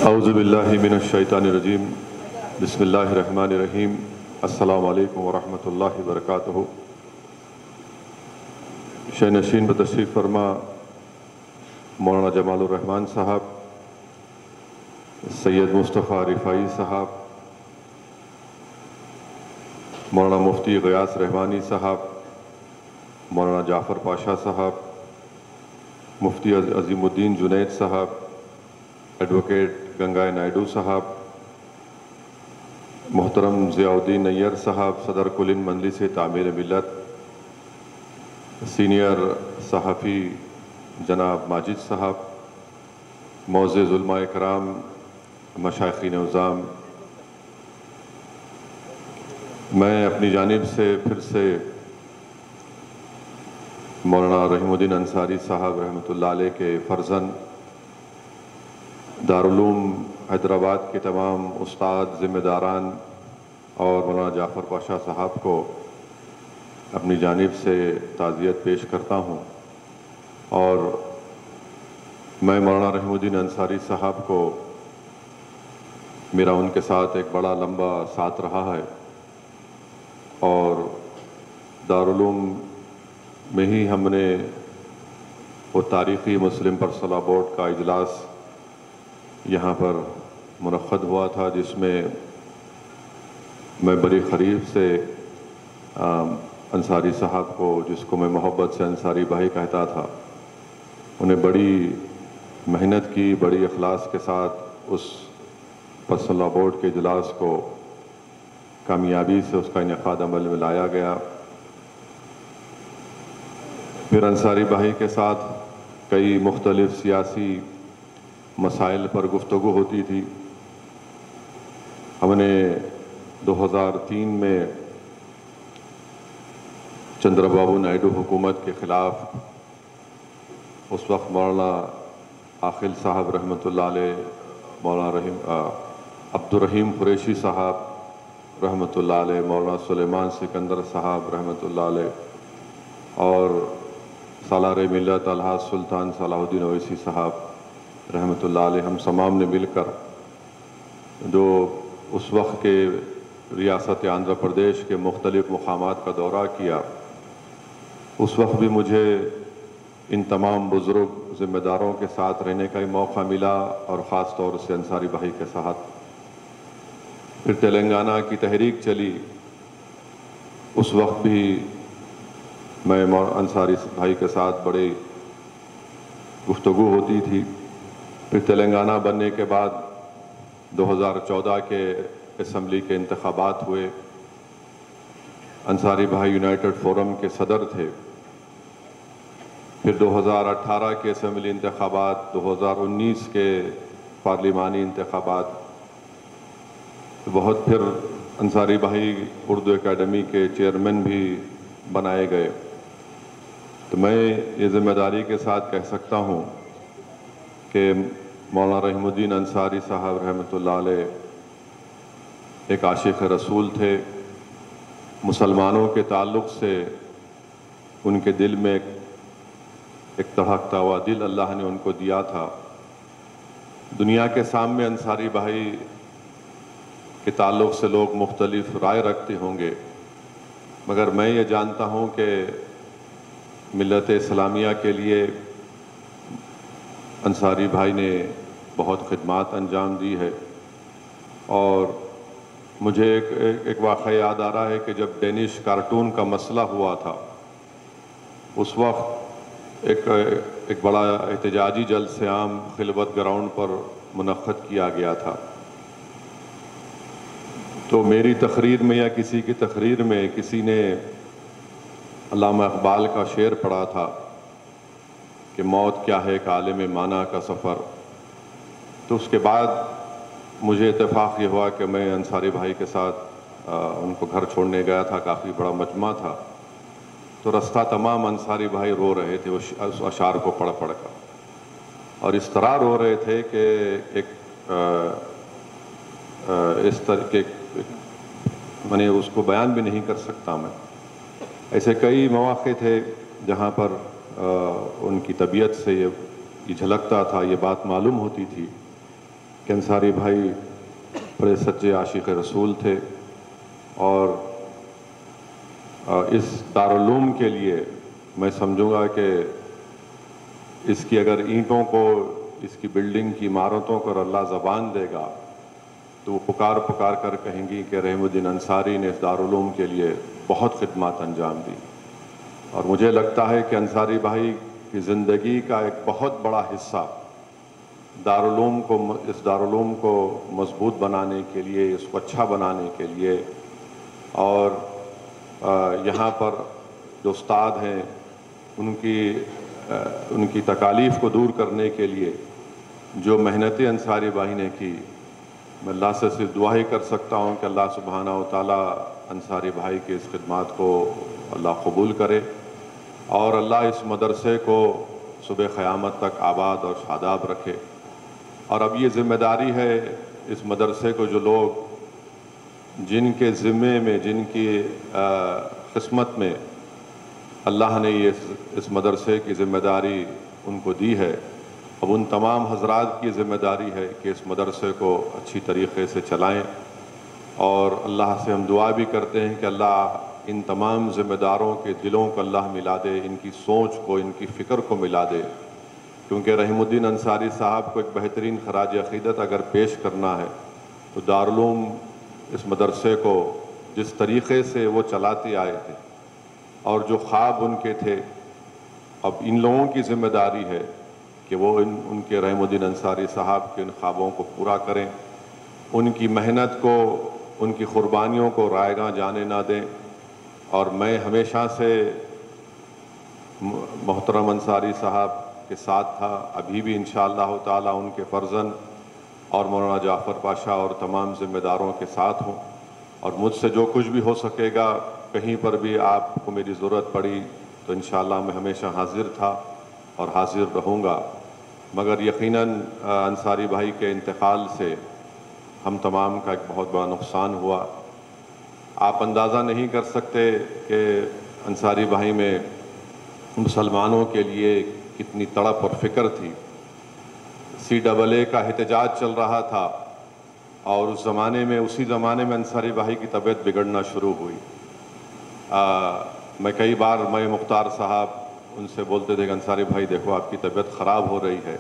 اعوذ باللہ من الشیطان الرجیم بسم اللہ الرحمن الرحیم السلام علیکم ورحمۃ اللہ وبرکاتہ۔ شینشین بتشریف فرما مولانا جمال الرحمن صاحب، سید مصطفیٰ رفاعی صاحب، مولانا مفتی غیاث رحمانی صاحب، مولانا جعفر پاشا صاحب، مفتی عظیم الدین جنید صاحب، ایڈوکیٹ گنگائے نائیڈو صاحب، محترم ضیاء الدین نیّر صاحب، صدر کل ہند مجلس تعمیر ملت، سینئر صحافی جناب ماجد صاحب، معزز علماء کرام، مشائخین عظام، میں اپنی جانب سے پھر سے مولانا رحیم الدین انصاری صاحب رحمۃ اللہ علیہ کے فرزند، دارالعلوم حیدرآباد کے تمام استاد، ذمہ داران اور مولانا جعفر پاشا صاحب کو اپنی جانب سے تعزیت پیش کرتا ہوں، اور میں مولانا رحیم الدین انصاری صاحب کو میرا ان کے ساتھ ایک بڑا لمبا ساتھ رہا ہے، اور دارالعلوم میں ہی ہم نے وہ تاریخی مسلم پرسنل لاء بورڈ کا اجلاس یہاں پر منعقد ہوا تھا، جس میں میں بڑی قریب سے انصاری صاحب کو، جس کو میں محبت سے انصاری بھائی کہتا تھا، انہیں بڑی محنت کی، بڑی اخلاص کے ساتھ اس پرسنل لاء بورڈ کے اجلاس کو کامیابی سے اس کا انعقاد عمل میں لایا گیا۔ پھر انصاری بھائی کے ساتھ کئی مختلف سیاسی مسائل پر گفتگو ہوتی تھی۔ ہم نے 2003 میں چندرا بابو نائیڈو حکومت کے خلاف اس وقت مولانا عاقل صاحب رحمۃ اللہ علیہ، مولانا عبدالرحیم قریشی صاحب رحمۃ اللہ علیہ، مولانا سلیمان سکندر صاحب رحمۃ اللہ علیہ، اور سالار ملت الحاج سلطان صلاح الدین اویسی صاحب رحمۃ اللہ علیہ، ہم تمام نے مل کر جو اس وقت کے ریاست آندھرا پردیش کے مختلف مقامات کا دورہ کیا، اس وقت بھی مجھے ان تمام بزرگ ذمہ داروں کے ساتھ رہنے کا موقع ملا، اور خاص طور سے انصاری بھائی کے ساتھ۔ پھر تلنگانہ کی تحریک چلی، اس وقت بھی میں انصاری بھائی کے ساتھ بڑی گفتگو ہوتی تھی۔ پھر تلنگانہ بننے کے بعد 2014 کے اسمبلی کے انتخابات ہوئے، انصاری بھائی یونائٹڈ فورم کے صدر تھے۔ پھر 2018 کے اسمبلی انتخابات، 2019 کے پارلیمانی انتخابات، بہت پھر انصاری بھائی اردو اکیڈمی کے چیئرمین بھی بنائے گئے۔ تو میں یہ ذمہ داری کے ساتھ کہہ سکتا ہوں کہ مولانا رحیم الدین انصاری صاحب رحمۃ اللہ علیہ ایک عاشق رسول تھے۔ مسلمانوں کے تعلق سے ان کے دل میں ایک دھڑکتا ہوا دل اللہ نے ان کو دیا تھا۔ دنیا کے سامنے انصاری بھائی کے تعلق سے لوگ مختلف رائے رکھتے ہوں گے، مگر میں یہ جانتا ہوں کہ ملت اسلامیہ کے لیے انصاری بھائی نے بہت خدمات انجام دی ہے۔ اور مجھے ایک واقعہ یاد آ رہا ہے کہ جب ڈینش کارٹون کا مسئلہ ہوا تھا، اس وقت ایک بڑا احتجاجی جلسہ عام خلوت گراؤنڈ پر منعقد کیا گیا تھا۔ تو میری تقریر میں یا کسی کی تقریر میں کسی نے علامہ اقبال کا شعر پڑھا تھا کہ موت کیا ہے ایک عالم معنی کا سفر۔ تو اس کے بعد مجھے اتفاق یہ ہوا کہ میں انصاری بھائی کے ساتھ ان کو گھر چھوڑنے گیا تھا، کافی بڑا مجمع تھا، تو رستہ تمام انصاری بھائی رو رہے تھے اس اشعار کو پڑھ پڑھ کر، اور اس طرح رو رہے تھے کہ اس طرح کے میں نے اس کو بیان بھی نہیں کر سکتا۔ میں ایسے کئی مواقع تھے جہاں پر ان کی طبیعت سے یہ جھلکتا تھا، یہ بات معلوم ہوتی تھی کہ انصاری بھائی بڑے سچے عاشق رسول تھے، اور اس دارالعلوم کے لیے میں سمجھوں گا کہ اس کی اگر اینٹوں کو، اس کی بلڈنگ کی عمارتوں کو اللہ زبان دے گا تو وہ پکار پکار کر کہیں گی کہ رحیم الدین انصاری نے اس دارالعلوم کے لیے بہت خدمات انجام دی۔ اور مجھے لگتا ہے کہ انصاری بھائی کی زندگی کا ایک بہت بڑا حصہ اس دارالعلوم کو مضبوط بنانے کے لیے، اس کو اچھا بنانے کے لیے، اور یہاں پر جو استاد ہیں ان کی تکالیف کو دور کرنے کے لیے جو محنتیں انصاری بھائی نے کی، میں اللہ سے صرف دعا ہی کر سکتا ہوں کہ اللہ سبحانہ و تعالیٰ انصاری بھائی کے اس خدمات کو اللہ قبول کرے، اور اللہ اس مدرسے کو صبح قیامت تک آباد اور شاداب رکھے۔ اور اب یہ ذمہ داری ہے اس مدرسے کو، جو لوگ جن کے ذمے میں، جن کی قسمت میں اللہ نے اس مدرسے کی ذمہ داری ان کو دی ہے، اب ان تمام حضرات کی ذمہ داری ہے کہ اس مدرسے کو اچھی طریقے سے چلائیں، اور اللہ سے ہم دعا بھی کرتے ہیں کہ اللہ ان تمام ذمہ داروں کے دلوں کو اللہ ملا دے، ان کی سوچ کو، ان کی فکر کو ملا دے، کیونکہ رحیم الدین انصاری صاحب کو ایک بہترین خراج عقیدت اگر پیش کرنا ہے تو دارالعلوم اس مدرسے کو جس طریقے سے وہ چلاتے آئے تھے اور جو خواب ان کے تھے، اب ان لوگوں کی ذمہ داری ہے کہ وہ ان کے رحیم الدین انصاری صاحب کے ان خوابوں کو پورا کریں، ان کی محنت کو، ان کی قربانیوں کو رائیگاں جانے نہ دیں۔ اور میں ہمیشہ سے محترم انصاری صاحب کے ساتھ تھا، ابھی بھی انشاءاللہ تعالی ان کے فرزند اور مولانا جعفر پاشا اور تمام ذمہ داروں کے ساتھ ہوں، اور مجھ سے جو کچھ بھی ہو سکے گا، کہیں پر بھی آپ کو میری ضرورت پڑی تو انشاءاللہ میں ہمیشہ حاضر تھا اور حاضر رہوں گا۔ مگر یقیناً انصاری بھائی کے انتقال سے ہم تمام کا ایک بہت بڑا نقصان ہوا۔ آپ اندازہ نہیں کر سکتے کہ انصاری بھائی میں مسلمانوں کے لیے کتنی تڑپ اور فکر تھی۔ CAA کا احتجاج چل رہا تھا، اور اسی زمانے میں انصاری بھائی کی طبیعت بگڑنا شروع ہوئی۔ میں کئی بار مختار صاحب ان سے بولتے تھے کہ انصاری بھائی دیکھو آپ کی طبیعت خراب ہو رہی ہے،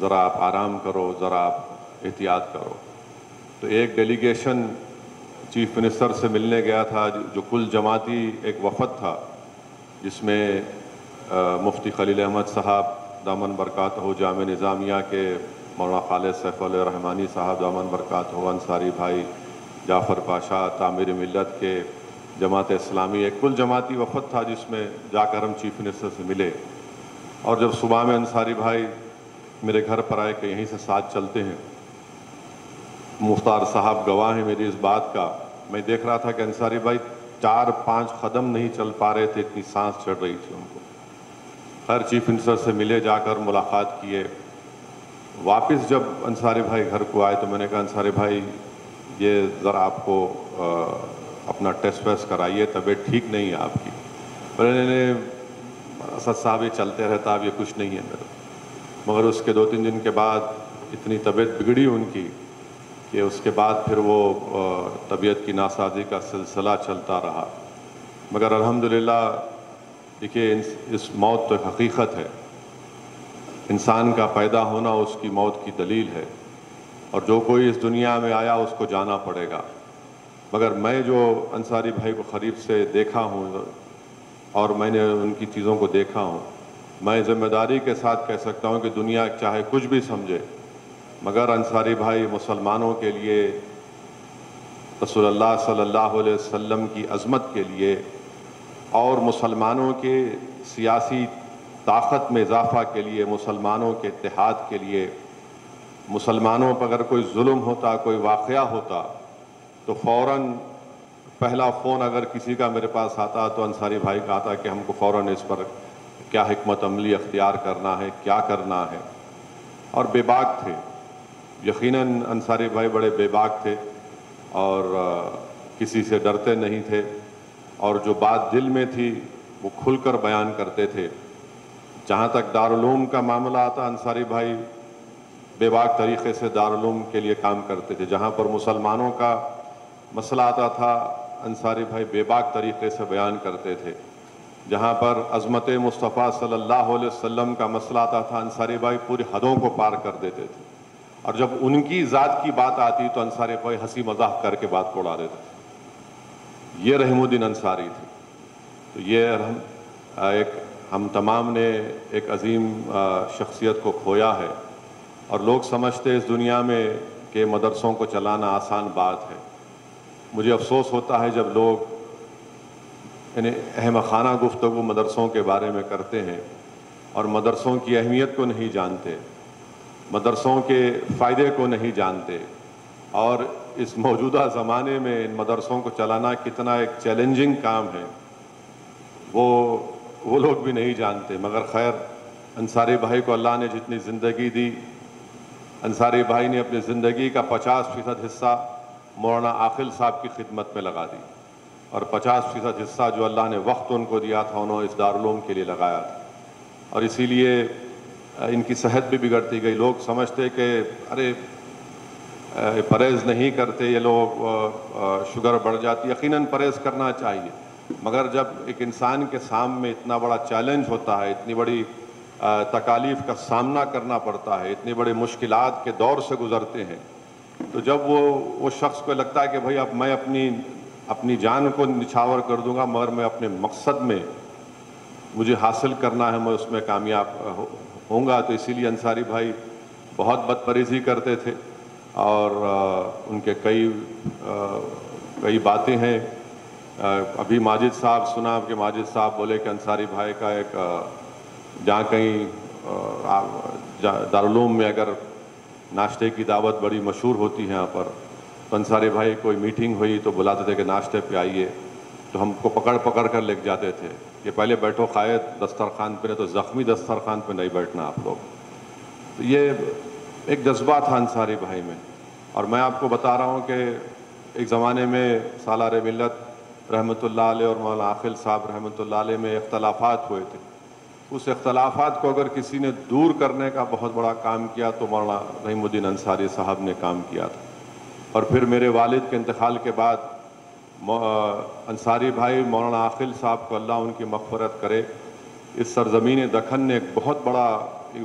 ذرا آپ آرام کرو، ذرا آپ احتیاط کرو۔ تو ایک ڈیلیگیشن چیف منسٹر سے ملنے گیا تھا، جو کل جماعتی ایک وفد تھا، جس میں مفتی خلیل احمد صاحب دامن برکاتہ جامعہ نظامیہ کے، مولانا خالد سیف علیہ رحمانی صاحب دامن برکاتہ، انصاری بھائی، جعفر پاشا تعمیر ملت کے، جماعت اسلامی، ایک کل جماعتی وفد تھا جس میں جا کر ہم چیف منسٹر سے ملے۔ اور جب صبح میں انصاری بھائی میرے گھر پر آئے کہ یہیں سے ساتھ چلتے ہیں، مختار صاحب گواہ ہیں میری اس بات کا، میں دیکھ رہا تھا کہ انصاری بھائی 4-5 قدم نہیں چل پا رہے تھے، اتنی سانس چڑھ رہی تھی ان کو۔ ہر چیف منسٹر سے ملے، جا کر ملاقات کیے۔ واپس جب انصاری بھائی گھر کو آئے تو میں نے کہا انصاری بھائی یہ ذرا آپ کو اپنا ٹیسٹ ویسٹ کرائیے، طبیعت ٹھیک نہیں ہے آپ کی۔ میں نے اسد صاحب یہ چلتے رہتا، اب یہ کچھ نہیں ہے میرے۔ مگر اس کے 2-3 دن کے بعد اتنی طبیعت بگڑی ان کی کہ اس کے بعد پھر وہ طبیعت کی ناسازی کا سلسلہ چلتا رہا۔ مگر الحمدللہ دیکھیے اس موت تو ایک حقیقت ہے، انسان کا پیدا ہونا اس کی موت کی دلیل ہے، اور جو کوئی اس دنیا میں آیا اس کو جانا پڑے گا۔ مگر میں جو انصاری بھائی کو قریب سے دیکھا ہوں اور میں نے ان کی چیزوں کو دیکھا ہوں، میں ذمہ داری کے ساتھ کہہ سکتا ہوں کہ دنیا چاہے کچھ بھی سمجھے، مگر انصاری بھائی مسلمانوں کے لیے، رسول اللہ صلی اللہ علیہ وسلم کی عظمت کے لیے، اور مسلمانوں کے سیاسی طاقت میں اضافہ کے لیے، مسلمانوں کے اتحاد کے لیے، مسلمانوں پر اگر کوئی ظلم ہوتا، کوئی واقعہ ہوتا تو فوراً پہلا فون اگر کسی کا میرے پاس آتا تو انصاری بھائی کا آتا کہ ہم کو فوراً اس پر کیا حکمت عملی اختیار کرنا ہے، کیا کرنا ہے، اور بے باک تھے۔ یقیناً انصاری بھائی بڑے بے باک تھے اور کسی سے ڈرتے نہیں تھے، اور جو بات دل میں تھی وہ کھل کر بیان کرتے تھے۔ جہاں تک دارالعلوم کا معاملہ آتا، انصاری بھائی بے باک طریقے سے دارالعلوم کے لیے کام کرتے تھے. جہاں پر مسلمانوں کا مسئلہ آتا تھا انصاری بھائی بے باک طریقے سے بیان کرتے تھے. جہاں پر عظمت مصطفیٰ صلی اللہ علیہ وسلم کا مسئلہ آتا تھا انصاری بھائی پوری حدوں کو پار کر دیتے تھے. اور جب ان کی ذات کی بات آتی تو انصاری بھائی ہنسی مذاق کر کے بات کو اڑا دیتے تھے. یہ رحیم الدین انصاری تھے. تو یہ ہم تمام نے ایک عظیم شخصیت کو کھویا ہے. اور لوگ سمجھتے اس دنیا میں کہ مدرسوں کو چلانا آسان بات ہے. مجھے افسوس ہوتا ہے جب لوگ یعنی احمقانہ گفتگو مدرسوں کے بارے میں کرتے ہیں اور مدرسوں کی اہمیت کو نہیں جانتے, مدرسوں کے فائدے کو نہیں جانتے, اور اس موجودہ زمانے میں ان مدرسوں کو چلانا کتنا ایک چیلنجنگ کام ہے وہ لوگ بھی نہیں جانتے. مگر خیر, انصاری بھائی کو اللہ نے جتنی زندگی دی, انصاری بھائی نے اپنی زندگی کا 50% حصہ مولانا عاقل صاحب کی خدمت میں لگا دی, اور 50% حصہ جو اللہ نے وقت ان کو دیا تھا انہوں نے اس دارالعلوم کے لیے لگایا تھا. اور اسی لیے ان کی صحت بھی بگڑتی گئی. لوگ سمجھتے کہ ارے پرہیز نہیں کرتے یہ لوگ, شوگر بڑھ جاتی. یقیناً پرہیز کرنا چاہیے, مگر جب ایک انسان کے سامنے اتنا بڑا چیلنج ہوتا ہے, اتنی بڑی تکالیف کا سامنا کرنا پڑتا ہے, اتنی بڑی مشکلات کے دور سے گزرتے ہیں, تو جب وہ شخص کو لگتا ہے کہ بھائی اب میں اپنی جان کو نچھاور کر دوں گا مگر میں اپنے مقصد میں مجھے حاصل کرنا ہے, میں اس میں کامیاب ہوں گا. تو اسی لیے انصاری بھائی بہت بدپریزی کرتے تھے, اور ان کے کئی باتیں ہیں. ابھی ماجد صاحب سنا کہ ماجد صاحب بولے کہ انصاری بھائی کا ایک جہاں کہیں دارالعلوم میں اگر ناشتے کی دعوت بڑی مشہور ہوتی ہے یہاں پر, تو انصاری بھائی کوئی میٹنگ ہوئی تو بلاتے تھے کہ ناشتے پہ آئیے, تو ہم کو پکڑ کر لے جاتے تھے کہ پہلے بیٹھو قائد دسترخوان پہ, تو زخمی دسترخوان پہ نہیں بیٹھنا آپ لوگ. تو یہ ایک جذبہ تھا انصاری بھائی میں. اور میں آپ کو بتا رہا ہوں کہ ایک زمانے میں سالار ملت رحمۃ اللہ علیہ اور مولانا عاقل صاحب رحمۃ اللہ علیہ میں اختلافات ہوئے تھے. اس اختلافات کو اگر کسی نے دور کرنے کا بہت بڑا کام کیا تو مولانا رحیم الدین انصاری صاحب نے کام کیا تھا. اور پھر میرے والد کے انتقال کے بعد انصاری بھائی مولانا عاقل صاحب کو اللہ ان کی مغفرت کرے, اس سرزمین دکن نے ایک بہت بڑا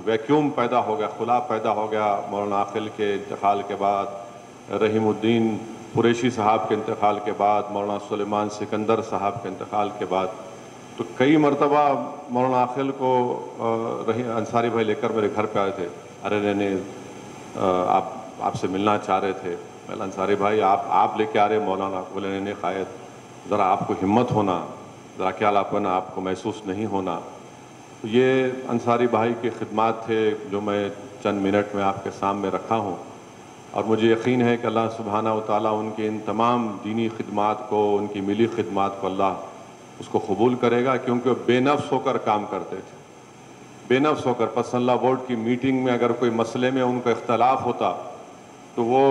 ویکیوم پیدا ہو گیا, خلا پیدا ہو گیا مولانا عاقل کے انتقال کے بعد, رحیم الدین قریشی صاحب کے انتقال کے بعد, مولانا سلیمان سکندر صاحب کے انتقال کے بعد. تو کئی مرتبہ مولانا عاقل کو انصاری بھائی لے کر میرے گھر پہ آئے تھے. ارے نہیں آپ سے ملنا چاہ رہے تھے. میں انصاری بھائی آپ لے کے آ رہے مولانا. بولے نہیں قائد ذرا آپ کو ہمت ہونا, ذرا کیا لاپنا آپ کو محسوس نہیں ہونا. تو یہ انصاری بھائی کی خدمات تھے جو میں چند منٹ میں آپ کے سامنے رکھا ہوں. اور مجھے یقین ہے کہ اللہ سبحانہ و تعالیٰ ان کی ان تمام دینی خدمات کو, ان کی ملی خدمات کو اللہ اس کو قبول کرے گا, کیونکہ وہ بے نفس ہو کر کام کرتے تھے. بے نفس ہو کر پسند اللہ بورڈ کی میٹنگ میں اگر کوئی مسئلے میں ان کا اختلاف ہوتا تو وہ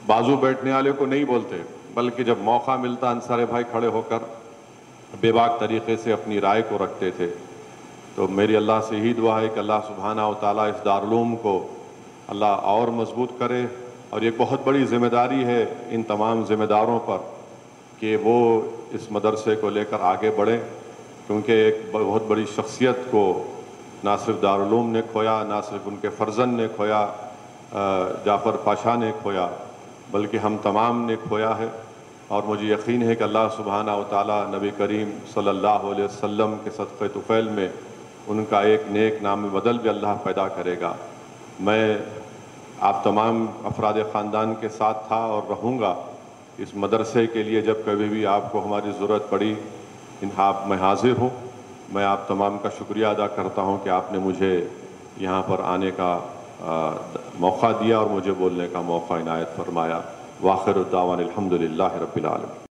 بازو بیٹھنے والے کو نہیں بولتے, بلکہ جب موقع ملتا انصاری بھائی کھڑے ہو کر بے باک طریقے سے اپنی رائے کو رکھتے تھے. تو میری اللہ سے یہی دعا ہے کہ اللہ سبحانہ و تعالیٰ اس دارالعلوم کو اللہ اور مضبوط کرے. اور یہ بہت بڑی ذمہ داری ہے ان تمام ذمہ داروں پر کہ وہ اس مدرسے کو لے کر آگے بڑھیں, کیونکہ ایک بہت بڑی شخصیت کو نہ صرف دارالعلوم نے کھویا, نہ صرف ان کے فرزند نے کھویا, جعفر پاشا نے کھویا, بلکہ ہم تمام نے کھویا ہے. اور مجھے یقین ہے کہ اللہ سبحانہ و تعالیٰ نبی کریم صلی اللہ علیہ وسلم کے صدقہ طفیل میں ان کا ایک نیک نام بدل بھی اللہ پیدا کرے گا. میں آپ تمام افراد خاندان کے ساتھ تھا اور رہوں گا. اس مدرسے کے لیے جب کبھی بھی آپ کو ہماری ضرورت پڑی میں حاضر ہوں. میں آپ تمام کا شکریہ ادا کرتا ہوں کہ آپ نے مجھے یہاں پر آنے کا موقع دیا اور مجھے بولنے کا موقع عنایت فرمایا. وآخر الدعوانا الحمدللہ رب العالمین.